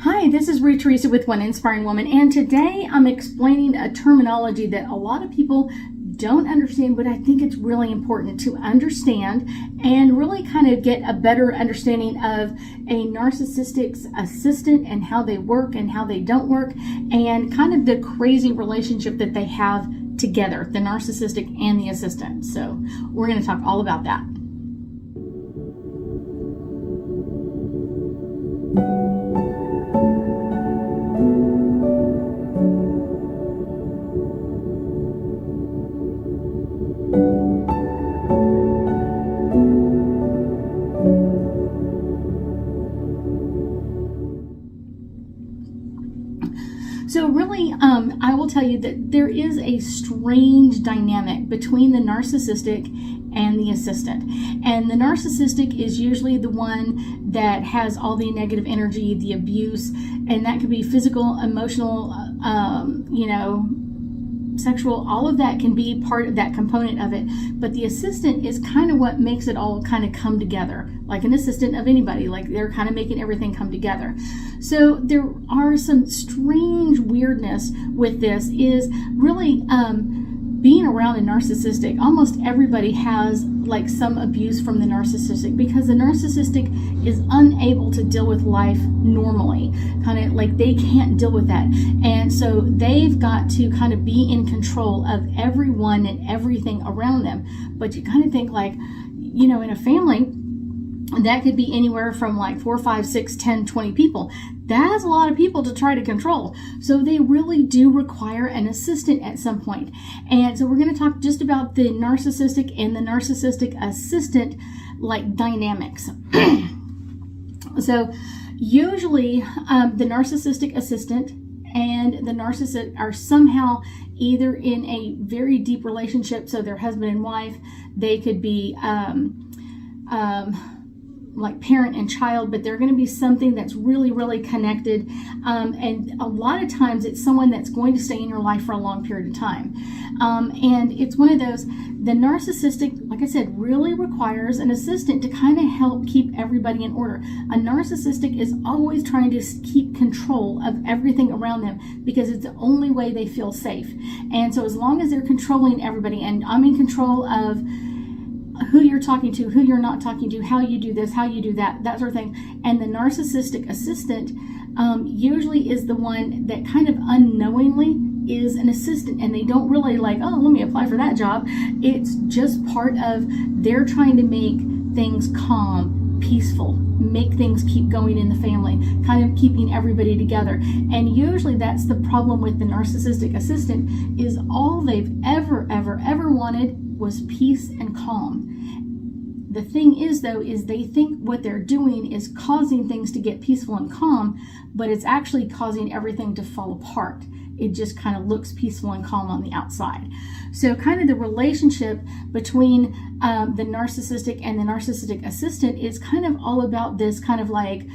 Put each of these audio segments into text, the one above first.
Hi, this is Ruth Theresa with One Inspiring Woman, and today I'm explaining a terminology that a lot of people don't understand, but I think it's really important to understand and really kind of get a better understanding of a narcissistic assistant and how they work and how they don't work, and kind of the crazy relationship that they have together, the narcissistic and the assistant. So we're going to talk all about that. So really, I will tell you that there is a strange dynamic between the narcissistic and the assistant. And the narcissistic is usually the one that has all the negative energy, the abuse, and that could be physical, emotional, sexual, all of that can be part of that component of it. But the assistant is kind of what makes it all kind of come together, like an assistant of anybody, like they're kind of making everything come together. So there are some strange weirdness with this, is really being around a narcissistic. Almost everybody has like some abuse from the narcissistic, because the narcissistic is unable to deal with life normally, kind of like they can't deal with that, and so they've got to kind of be in control of everyone and everything around them. But you kind of think, like, in a family that could be anywhere from like 4, 5, 6, 10, 20 people. That's a lot of people to try to control. So they really do require an assistant at some point. And so we're going to talk just about the narcissistic and the narcissistic assistant like dynamics. So usually the narcissistic assistant and the narcissist are somehow either in a very deep relationship. So they're husband and wife. They could be like parent and child, but they're going to be something that's really, really connected. And a lot of times it's someone that's going to stay in your life for a long period of time. And it's one of those, the narcissistic, like I said, really requires an assistant to kind of help keep everybody in order. A narcissistic is always trying to keep control of everything around them, because it's the only way they feel safe. And so as long as they're controlling everybody, and I'm in control of who you're talking to, who you're not talking to, how you do this, how you do that, that sort of thing. And the narcissistic assistant usually is the one that kind of unknowingly is an assistant, and they don't really like, oh, let me apply for that job. It's just part of, they're trying to make things calm, peaceful, make things keep going in the family, kind of keeping everybody together. And usually that's the problem with the narcissistic assistant, is all they've ever wanted was peace and calm. The thing is, though, is they think what they're doing is causing things to get peaceful and calm, but it's actually causing everything to fall apart. It just kind of looks peaceful and calm on the outside. So kind of the relationship between the narcissistic and the narcissistic assistant is kind of all about this, kind of like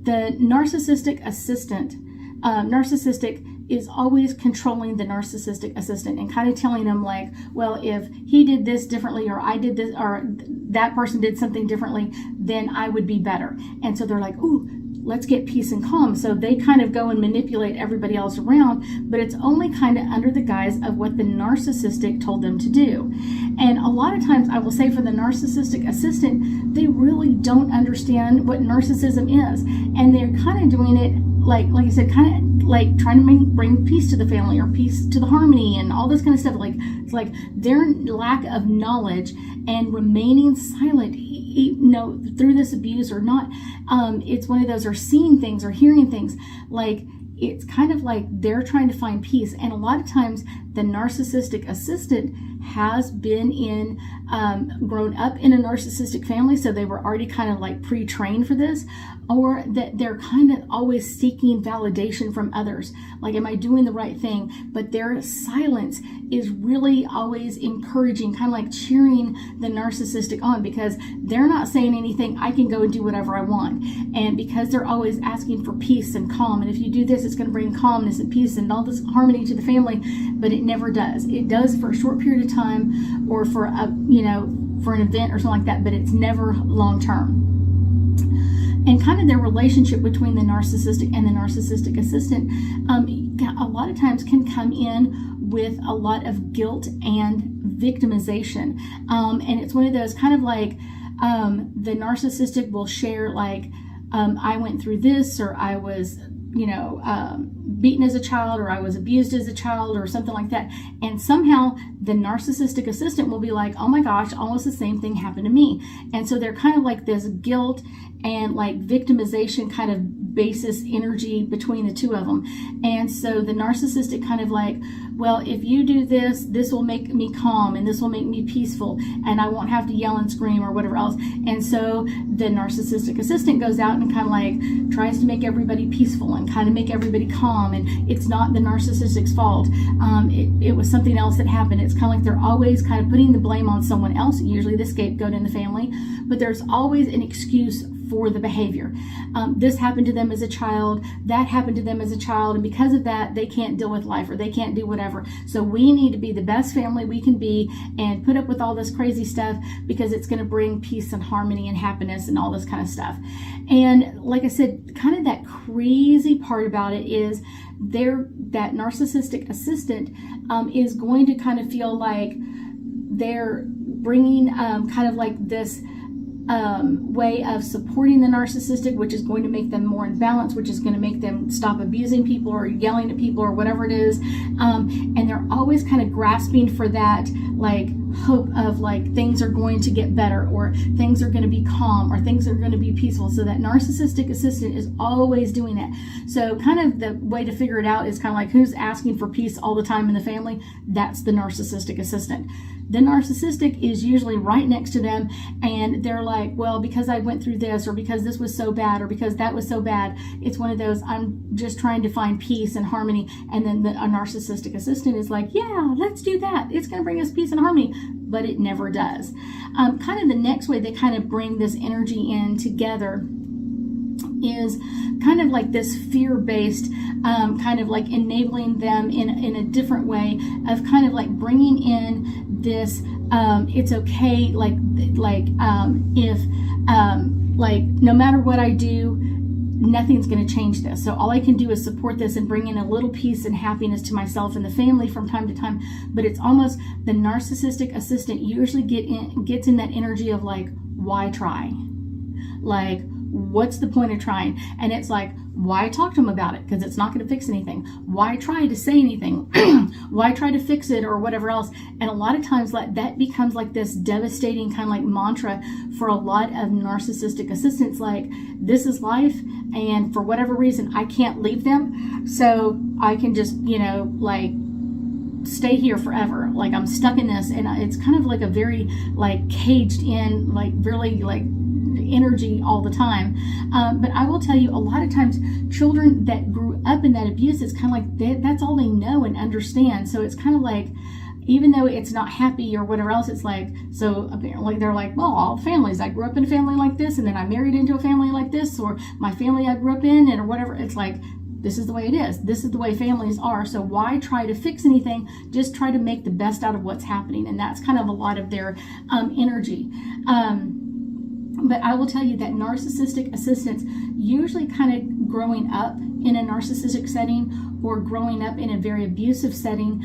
the narcissistic assistant. Narcissistic is always controlling the narcissistic assistant and kind of telling them, like, well, if he did this differently, or I did this, or that person did something differently, then I would be better. And so they're like, ooh, let's get peace and calm. So they kind of go and manipulate everybody else around, but it's only kind of under the guise of what the narcissistic told them to do. And a lot of times, I will say, for the narcissistic assistant, they really don't understand what narcissism is. And they're kind of doing it, like I said, kind of like trying to bring peace to the family, or peace to the harmony, and all this kind of stuff. Like, it's like their lack of knowledge and remaining silent, through this abuse or not. It's one of those, or seeing things or hearing things, like it's kind of like they're trying to find peace. And a lot of times the narcissistic assistant has been grown up in a narcissistic family, so they were already kind of like pre-trained for this, or that they're kind of always seeking validation from others, like, am I doing the right thing? But their silence is really always encouraging, kind of like cheering the narcissistic on, because they're not saying anything, I can go and do whatever I want. And because they're always asking for peace and calm, and if you do this, it's going to bring calmness and peace and all this harmony to the family, but it never does. It does for a short period of time, or for for an event or something like that, but it's never long term. And kind of their relationship between the narcissistic and the narcissistic assistant, a lot of times can come in with a lot of guilt and victimization. And it's one of those kind of like, the narcissistic will share like, I went through this, or I was, beaten as a child, or I was abused as a child, or something like that. And somehow the narcissistic assistant will be like, oh my gosh, almost the same thing happened to me. And so they're kind of like this guilt and like victimization kind of basis energy between the two of them. And so the narcissistic kind of like, well, if you do this, this will make me calm, and this will make me peaceful, and I won't have to yell and scream or whatever else. And so the narcissistic assistant goes out and kind of like tries to make everybody peaceful and kind of make everybody calm. And it's not the narcissistic's fault. It was something else that happened. It's kind of like they're always kind of putting the blame on someone else, usually the scapegoat in the family, but there's always an excuse for the behavior. This happened to them as a child, that happened to them as a child, and because of that, they can't deal with life, or they can't do whatever. So we need to be the best family we can be and put up with all this crazy stuff, because it's going to bring peace and harmony and happiness and all this kind of stuff. And like I said, kind of that crazy part about it is that narcissistic assistant is going to kind of feel like they're bringing kind of like this way of supporting the narcissistic, which is going to make them more in balance, which is going to make them stop abusing people or yelling at people or whatever it is. And they're always kind of grasping for that like hope of like things are going to get better, or things are going to be calm, or things are going to be peaceful. So that narcissistic assistant is always doing that. So kind of the way to figure it out is kind of like, who's asking for peace all the time in the family? That's the narcissistic assistant. The narcissistic is usually right next to them, and they're like, well, because I went through this, or because this was so bad, or because that was so bad. It's one of those, I'm just trying to find peace and harmony. And then a narcissistic assistant is like, yeah, let's do that. It's going to bring us peace and harmony. But it never does. Kind of the next way they kind of bring this energy in together is kind of like this fear-based, kind of like enabling them in a different way of kind of like bringing in this, it's okay, like if like no matter what I do, nothing's going to change this. So all I can do is support this and bring in a little peace and happiness to myself and the family from time to time. But it's almost the narcissistic assistant usually gets in that energy of like, why try? Like, what's the point of trying? And it's like, why talk to them about it? Because it's not going to fix anything. Why try to say anything? Why try to fix it or whatever else? And a lot of times that becomes like this devastating kind of like mantra for a lot of narcissistic assistants. Like, this is life, and for whatever reason, I can't leave them. So I can just, like stay here forever. Like, I'm stuck in this. And it's kind of like a very like caged in, like really like energy all the time. But I will tell you, a lot of times children that grew up in that abuse, it's kind of like that's all they know and understand. So it's kind of like, even though it's not happy or whatever else, it's like, so apparently they're like, well, all families, I grew up in a family like this, and then I married into a family like this, or my family I grew up in, and or whatever. It's like, this is the way it is. This is the way families are. So why try to fix anything? Just try to make the best out of what's happening. And that's kind of a lot of their energy. But I will tell you that narcissistic assistants, usually kind of growing up in a narcissistic setting or growing up in a very abusive setting,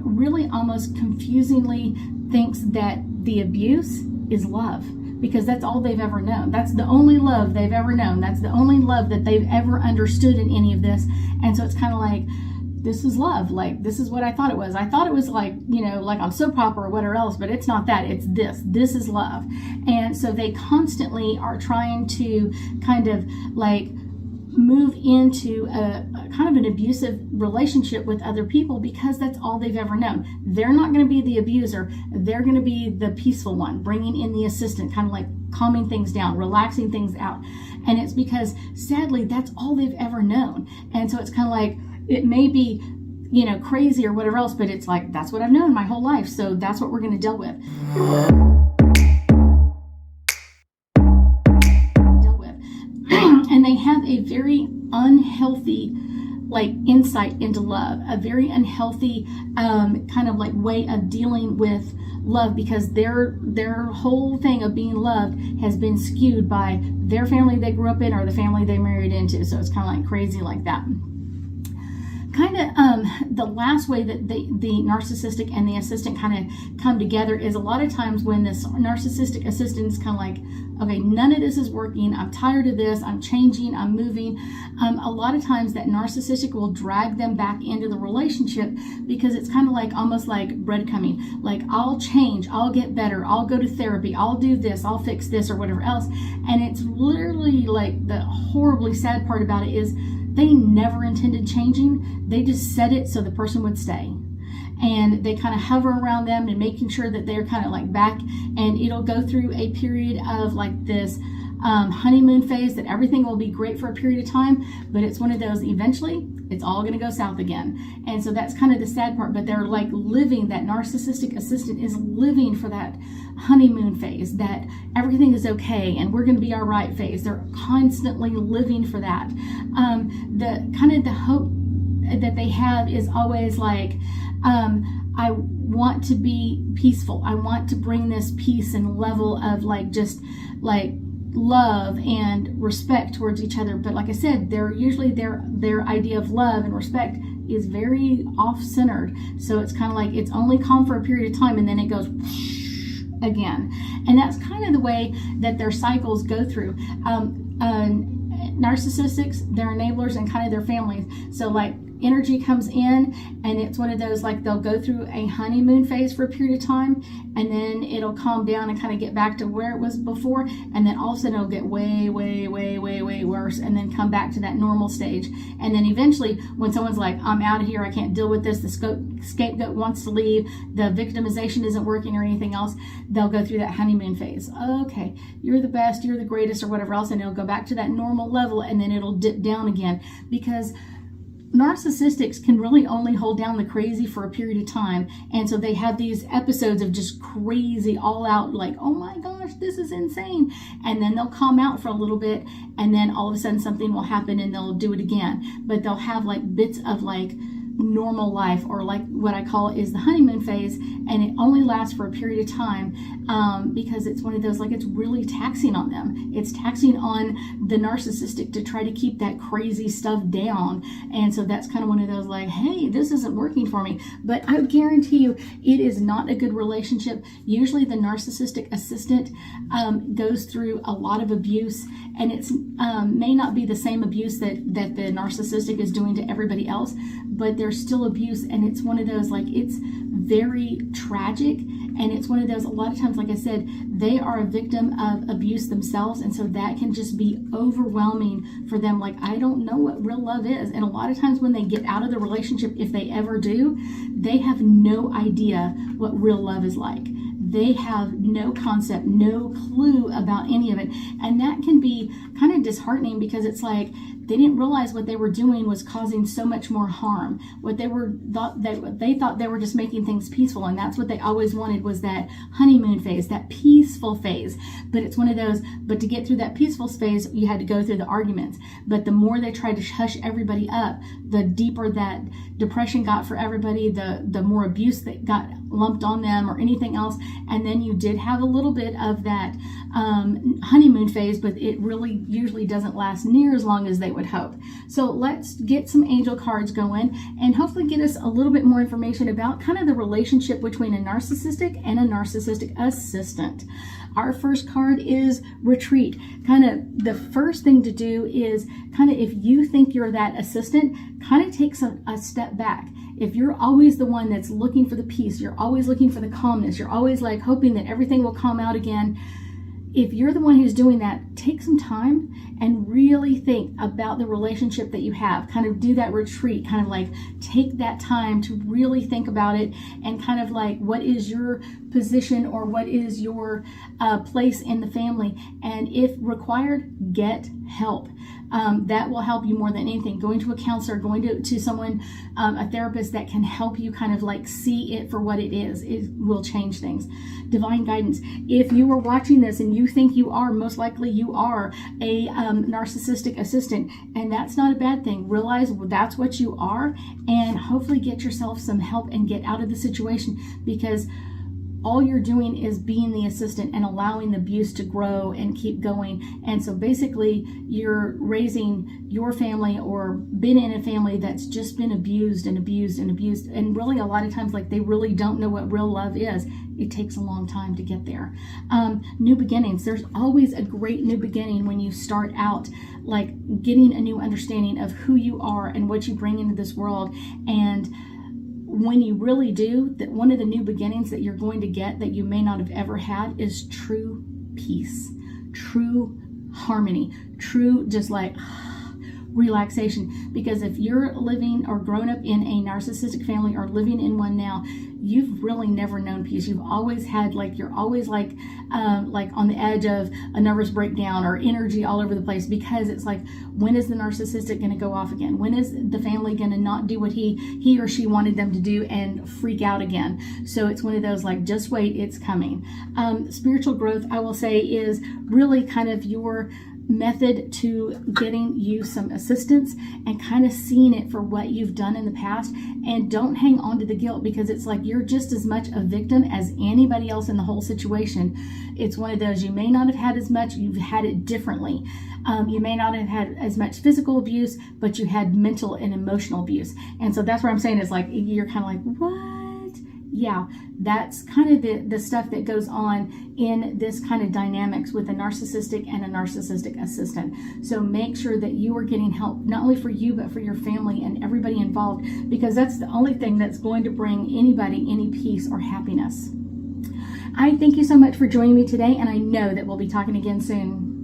really almost confusingly thinks that the abuse is love, because that's all they've ever known. That's the only love they've ever known. That's the only love that they've ever understood in any of this. And so it's kind of like, this is love. Like, this is what I thought it was. I thought it was like, like on soap opera or whatever else, but it's not that. It's this. This is love. And so they constantly are trying to kind of like move into a kind of an abusive relationship with other people, because that's all they've ever known. They're not going to be the abuser. They're going to be the peaceful one, bringing in the assistant, kind of like calming things down, relaxing things out. And it's because, sadly, that's all they've ever known. And so it's kind of like, it may be, crazy or whatever else, but it's like, that's what I've known my whole life. So that's what we're going to deal with. And they have a very unhealthy like insight into love, a very unhealthy kind of like way of dealing with love, because their whole thing of being loved has been skewed by their family they grew up in or the family they married into. So it's kind of like crazy like that. Kind of the last way that the narcissistic and the assistant kind of come together is a lot of times when this narcissistic assistant is kind of like, okay, none of this is working. I'm tired of this. I'm changing. I'm moving. A lot of times that narcissistic will drag them back into the relationship, because it's kind of like almost like breadcrumbing. Like, I'll change. I'll get better. I'll go to therapy. I'll do this. I'll fix this or whatever else. And it's literally like the horribly sad part about it is they never intended changing. They just said it so the person would stay. And they kind of hover around them and making sure that they're kind of like back, and it'll go through a period of like this honeymoon phase that everything will be great for a period of time, but it's one of those, eventually it's all going to go south again. And so that's kind of the sad part, but they're like living, that narcissistic assistant is living for that honeymoon phase, that everything is okay and we're going to be all right phase. They're constantly living for that. The kind of the hope that they have is always like, I want to be peaceful. I want to bring this peace and level of like just like love and respect towards each other. But like I said, they're usually their idea of love and respect is very off-centered. So it's kind of like it's only calm for a period of time and then it goes again. And that's kind of the way that their cycles go through. Narcissistics, their enablers, and kind of their families. So like energy comes in and it's one of those, like they'll go through a honeymoon phase for a period of time and then it'll calm down and kind of get back to where it was before, and then all of a sudden it'll get way worse and then come back to that normal stage. And then eventually when someone's like, I'm out of here, I can't deal with this, the scapegoat wants to leave, the victimization isn't working or anything else, they'll go through that honeymoon phase. Okay, you're the best, you're the greatest or whatever else, and it'll go back to that normal level and then it'll dip down again, because narcissistics can really only hold down the crazy for a period of time. And so they have these episodes of just crazy, all out, like, oh my gosh, this is insane. And then they'll calm out for a little bit. And then all of a sudden something will happen and they'll do it again. But they'll have like bits of like normal life, or like what I call is the honeymoon phase, and it only lasts for a period of time, because it's one of those, like, it's really taxing on them. It's taxing on the narcissistic to try to keep that crazy stuff down. And so that's kind of one of those like, hey, this isn't working for me. But I guarantee you it is not a good relationship. Usually the narcissistic assistant goes through a lot of abuse, and it's may not be the same abuse that the narcissistic is doing to everybody else, but there's still abuse. And it's one of those, like, it's very tragic. And it's one of those, a lot of times, like I said, they are a victim of abuse themselves. And so that can just be overwhelming for them. Like, I don't know what real love is. And a lot of times when they get out of the relationship, if they ever do, they have no idea what real love is like. They have no concept, no clue about any of it. And that can be kind of disheartening, because it's like they didn't realize what they were doing was causing so much more harm. What they thought they were just making things peaceful, and that's what they always wanted, was that honeymoon phase, that peaceful phase. But it's one of those, but to get through that peaceful phase, you had to go through the arguments. But the more they tried to hush everybody up, the deeper that depression got for everybody, the more abuse that got lumped on them or anything else. And then you did have a little bit of that honeymoon phase, but it really usually doesn't last near as long as they would hope. So let's get some angel cards going and hopefully get us a little bit more information about kind of the relationship between a narcissistic and a narcissistic assistant. Our first card is retreat. Kind of the first thing to do is kind of, if you think you're that assistant, kind of take a step back. If you're always the one that's looking for the peace, you're always looking for the calmness, you're always like hoping that everything will calm out again. If you're the one who's doing that, take some time and really think about the relationship that you have. Kind of do that retreat, kind of like take that time to really think about it, and kind of like, what is your position, or what is your place in the family? And if required, get help. That will help you more than anything. Going to a counselor, going to someone, a therapist that can help you kind of like see it for what it is. It will change things. Divine guidance. If you are watching this and you think you are, most likely you are a narcissistic assistant, and that's not a bad thing. Realize that's what you are, and hopefully get yourself some help and get out of the situation, because all you're doing is being the assistant and allowing the abuse to grow and keep going. And so basically you're raising your family, or been in a family that's just been abused and abused and abused. And really a lot of times, like, they really don't know what real love is. It takes a long time to get there. New beginnings. There's always a great new beginning when you start out, like getting a new understanding of who you are and what you bring into this world. And when you really do, that one of the new beginnings that you're going to get that you may not have ever had is true peace, true harmony, true just like relaxation. Because if you're living or grown up in a narcissistic family, or living in one now, you've really never known peace. You've always had, like, you're always like on the edge of a nervous breakdown, or energy all over the place, because it's like, when is the narcissistic going to go off again? When is the family going to not do what he or she wanted them to do and freak out again? So it's one of those, like, just wait, it's coming. Spiritual growth, I will say, is really kind of your method to getting you some assistance and kind of seeing it for what you've done in the past. And don't hang on to the guilt, because it's like you're just as much a victim as anybody else in the whole situation. It's one of those, you may not have had as much, you've had it differently. You may not have had as much physical abuse, but you had mental and emotional abuse. And so that's what I'm saying, is like, you're kind of like, what? Yeah, that's kind of the stuff that goes on in this kind of dynamics with a narcissistic and a narcissistic assistant. So make sure that you are getting help, not only for you, but for your family and everybody involved, because that's the only thing that's going to bring anybody any peace or happiness. I thank you so much for joining me today, and I know that we'll be talking again soon.